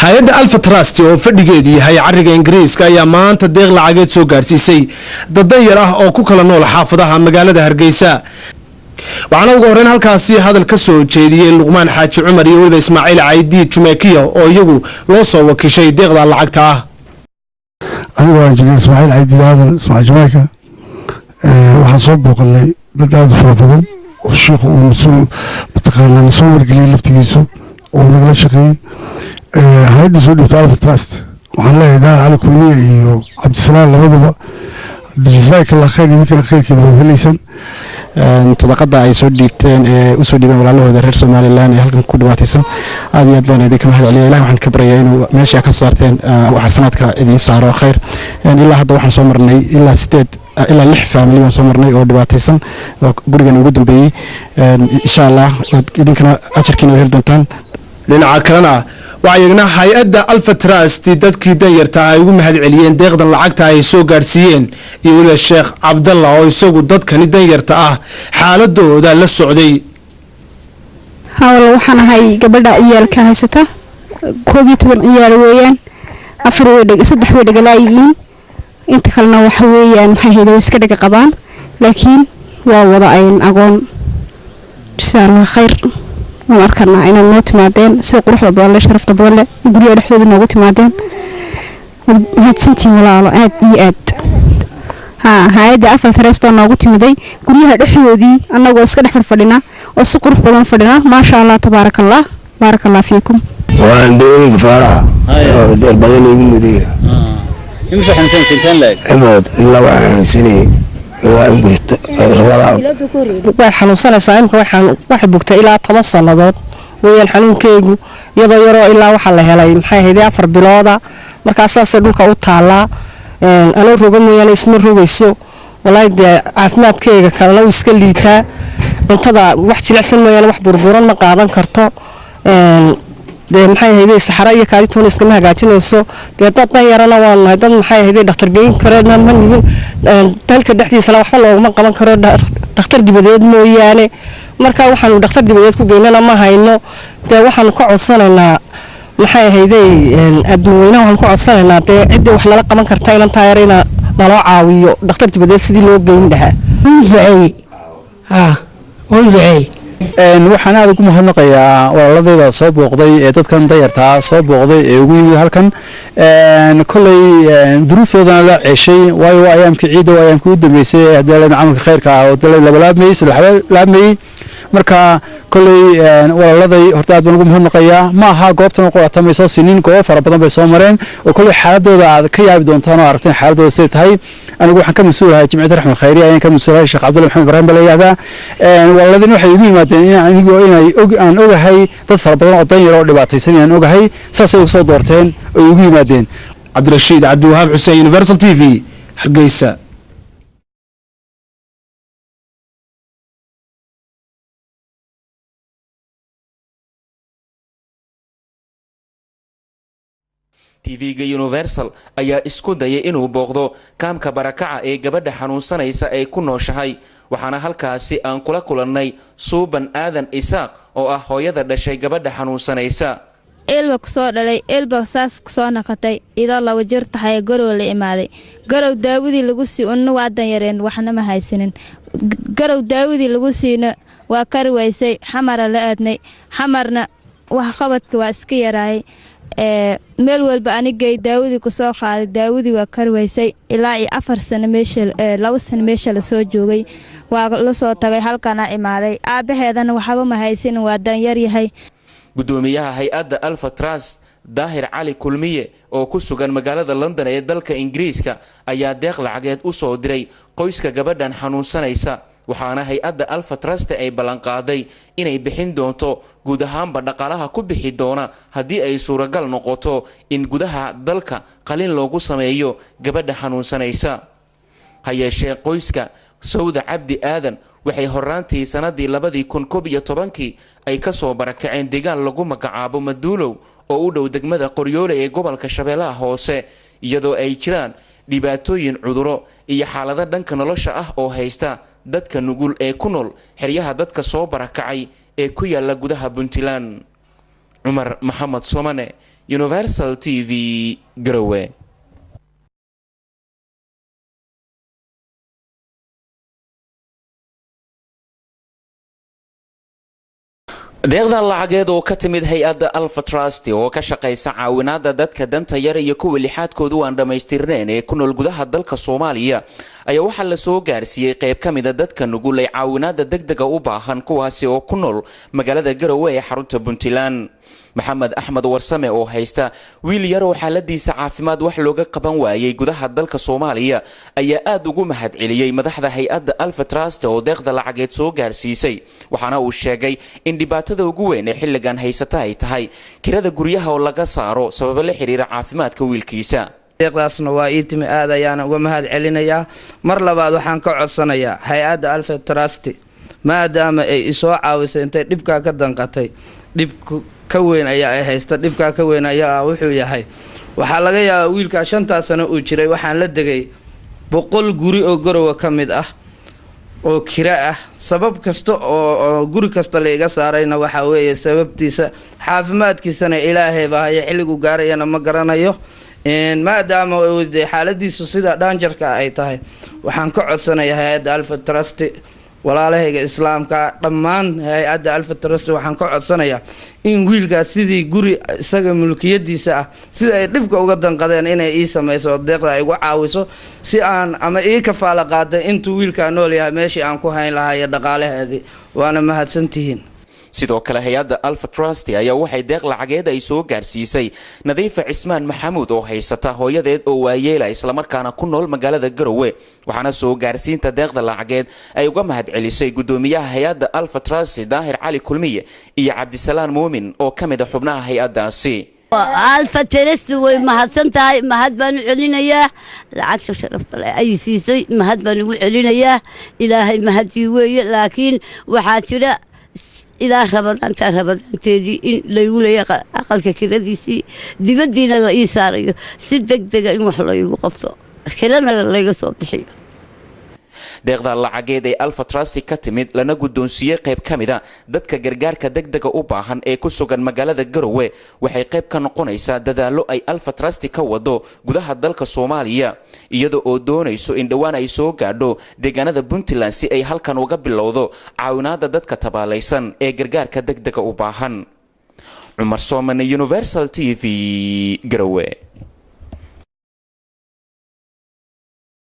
hay-adda Alpha Trust oo fadhigeedu yahay cariga Ingiriiska ayaa maanta deeq lacageed soo gaarsiisay dad yar ah oo ku kala nool xaafadaha magaalada Hargeysa. waxaana ugu horreyn halkaasi hadal ka soo jeediyay Luqmaan Xaaji Cumar iyo waliba Ismaaciil Caydi Jumeekiya oo iyagu loo soo wakiishay deeqda lacagta ah. anigu waan jiray Ismaaciil Caydi Ismaaciil Jumeekiya waxaan soo booqanay dad aad u fara badan oo sheekhu uu mas'uul mataqaanaa soo wargeliyay laftigiisu oo nagala shaqeeyay hay'adda soo dhibta Alpha Trust waxaan leeyahay Daar Cali Kulmiye iyo Cabdisalaam labaduba jazakallahu khayr idinka khayrkeeda wada helaysan sadaqada ay soo dhiibteen u soo dhiibeen walaalahooda reer Soomaaliland ee halkan ku dhibaataysan aad iyo aad baan idinka mahadceliyay Ilaahay waxaan ka baryayaa inuu meesha ka saarteen waxa sanadka idin saaro khayr ilaa hadda waxaan soo marnay ilaa 6 family waan soo marnay oo dhibaataysan oo gurigan ugu dambeeyay insha Allah idinkana ajarkiina heli doontaan. dhinaca kalena waxayna hay-adda Alpha Trust dadkii danyarta ay ugu mahadceliyeen deeqdan lacagta ay soo gaarsiiyeen iyo waliba Sheekh Cabdalla oo isagu dadkani danyarta ah xaaladooda la socday. waxaan ahay gabadha ciyaalka haysata 12 ciyaal weeyaan 3 way dhagalaayiin inta kalena waxa weeyaan maxay heedo iska dhaga qabaan laakiin waa wada ay agoon inshallah khayr waan arkaynaa inaan noo timaadeen si quruxda badan leh sharafta badan leh guriga dhexdooda noogu timaadeen mahadsantiin walaalo aad iyo aad hay'adda Alpha Trust baa noogu timiday guriga dhexdoodii annagoo iska dhex fadhina oo si qurux badan fadhina ma sha Allah tabarakallah barakallahu fiikum waan deeyn fara badan idin diga imsa xansan sintaan leeg ilaa waxaan sinay way xanuunsanaysaa imka waxa bugtay ilaa 10 sanadood weeyaan xanuunkeegu iyadoo yaroo ilaa waxa la helay maxay ahayd 4 bilooda markaas aasay dhulka u taala anoo rogo mooyaan isma rogayso walaahi caafimaadkeega kala iska liitaa cuntada wax jilicsan mooyaan wax burburan ma qaadan karto maxay ahayd saxara iyo kaaditoon iska hagaajinayso dad yarana waan nahay dad maxay ahayd dhakhtar geyn kareen ma nidin dalka dhexdiisa waxba looguma qaban karo dhakhtar dibadeed mooyaane marka waxaan dhakhtar dibadeed ku geynana ma hayno waxaan ka codsanaynaa maxay ahayd adduunweynaha waxaan ka codsanaynaa cid wax nala qaban karta inaan taayarina naloo caawiyo dhakhtar dibadeed sidii loo geyn lahaa waxaan aad ugu mahadnaqayaa walaaladayda soo booqday ee dadkan dayarta soo booqday ee ugu yimid halkan kulay duruuftooda la ceeshay waayo ayaamkii ciid oo ayaamkii u dambeysay hadalada camalka khayrka ah oo dalay laba laabmay marka kulay walaaladay horta aad baan ugu mahadnaqayaa ma aha goobtan qorata ma soo sinin goob fara badan bay soo mareen oo kulay xaaladooda aad ka yaabi doontaan oo aragteen xaaladooda sidee tahay anigu waxaan ka masuulahay Jimciyada Raxmad Khayri ayaan ka masuulahay Sheekh Cabdalla Maxamed Ibrahim baleeyada walaaladina waxay ugu yimaadeen inaan ogahay dad fara badan oo danyar oo dhibaataysan inaan ogahay saasay ugu soo doorteen oo ugu yimaadeen. Cabdirashiid Cabdiwahaab Xuseen, Universal TV, Hargeysa. TV-ga Universal ayaa isku dayay inuu booqdo kaamka barakaca ee gabadha xanuunsanaysa ay ku nooshahay waxaana halkaasi aan kula kulannay Suuban Aadan Isaaq oo ah hooyada dhashay gabadha xanuunsanaysa. eelba ku soo dhalay eelba saas ku soo naqatay idoo laba jir tahay garow la imaaday garow daawadi lagu sii unna waadan yareen waxna ma haysanin garow daawadi lagu siina waa kar waysay xamara la aadnay xamarna wax qabadka waa iska yaraay meel walba anigay daawadi ku soo qaaday daawadi waa kar waysay ilaa 4 sano meesha 2 sano meesha la soo joogay waa la soo tagay halkana imaaday aabaheedana waxba ma haysanin waa dan yar yahay. gudoomiyaha hay-adda Alpha Trust Daahir Cali Kulmiye oo ku sugan magaalada London ee dalka Ingiriiska ayaa deeq lacageed u soo diray qoyska gabadhan xanuunsanaysa waxaana hay-adda Alpha Trust ay ballan qaaday inay bixin doonto guud ahaanba dhaqaalaha ku bixi doona haddii ay suuragal noqoto in gudaha dalka qalin loogu sameeyo gabadha xanuunsanaysa. hayeeshee qoyska Sawda Cabdi Aadan waxay horaantii sanadii 2011 ay ka soo barakaceen deegaan lagu magacaabo Maduulow oo u dhow degmada Qoryoole ee gobolka Shabeellaha Hoose iyadoo ay jiraan dhibaatooyin cuduro iyo xaalado dhanka nolosha ah oo haysta dadka nugul ee ku nool xeryaha dadka soo barakacay ee ku yaala gudaha Puntland. Umar Maxamed Somane, Universal TV Garowe. deeqda lacageed oo ka timid hay'adda Alpha Trust oo ka shaqeysa caawinaadda dadka danta yar iyo kuwa lixaadkoodu aan dhamaystirneen ee ku nool gudaha dalka Soomaaliya ayaa waxa la soo gaarsiiyay qayb ka mid ah dadka nugul ee caawinaadda degdega u baahan kuwaasi oo ku nool magaalada Garowe ee xarunta Puntland. maxamed axmed warsame oo haysta wiil yar oo xaaladiisa caafimaad wax looga qaban waayay gudaha dalka Soomaaliya ayaa aad ugu mahadceliyay madaxda hay'adda Alpha Trust oo deeqda lacageed soo gaarsiisay waxaana uu sheegay in dhibaatada ugu weyn ee xilligan haysata ay tahay kirada guryaha oo laga saaro sabab la xiriira caafimaadka wiilkiisa. deeqdaasna waa ii timi aad ayaan uga mahadcelinayaa mar labaad waxaan ka codsanayaa hay'adda Alpha Trust maadaama ay isoo caawisay intay dhibka ka danqatay dhibku ka weyn ayaa ay haysta dhibka ka weyn ayaa wuxuu yahay waxa laga yaabaa wiilka 5 sano uu jiray waxaan la degay 100 guri oo Garowe ka mid ah oo kira ah sabab kasta oo guri kasta la iga saarayna waxa weeye sababtiisa caafimaadkiisana Ilaahay baa haya xilligu gaarayna ma garanayo maadaama xaaladiisu sida daanjarka ay tahay waxaan ka codsanayaa hay'adda Alpha Trust walaalahayga islaamka dhammaan hay'adda Alpha Trust waxaan ka codsanayaa in wiilkaas sidii guri isaga mulkiyadiisa ah sida ay dhibka uga danqadeen inay ii sameeyso deeqda ay ugu caawiso si aan ama ii kafaala qaado intuu wiilka nool yahay meeshii aan ku hayn lahaa iyo dhaqaalaheedii waana mahadsantihiin. sidoo kale hay'adda Alpha Trust ayaa waxay deeq lacageed ay soo gaarsiisay Nadiifa Cismaan Maxamuud oo haysata hooyadeed oo waayeela isla markaana ku nool magaalada Garowe waxaana soo gaarsiinta deeqda lacageed ay uga mahadcelisay gudoomiyaha hay'adda Alpha Trust Daahir Cali Kulmiye iyo Cabdisalaan Muumin oo kamid ah xubnaha hay'addaasi. Alpha Trust way mahadsantahay mahad baan u celinayaa lacagta sharafta leh ay siisay mahad baan ugu celinayaa Ilaahay mahadii weeye laakiin waxaa jira إلى رمضان تيجي إن لا يقول يا أقل كذا دي دبدينا لا يساريو سدق دقة إن وحلا يوقفوا كلامنا لا يقصوا بحي deeqda lacageed ee Alpha Trust ka timid lana guddoonsiiyay qayb ka mid ah dadka gargaarka degdega u baahan ee ku sugan magaalada Garowe waxay qayb ka noqonaysaa dadaalo ay Alpha Trust ka wado gudaha dalka Soomaaliya iyadoo oo doonayso in dhawaan ay soo gaadho deegaanada Puntland si ay halkan uga bilowdo caawinaadda dadka tabaalaysan ee gargaarka degdega u baahan. Umar Soomane, Universal TV, Garowe.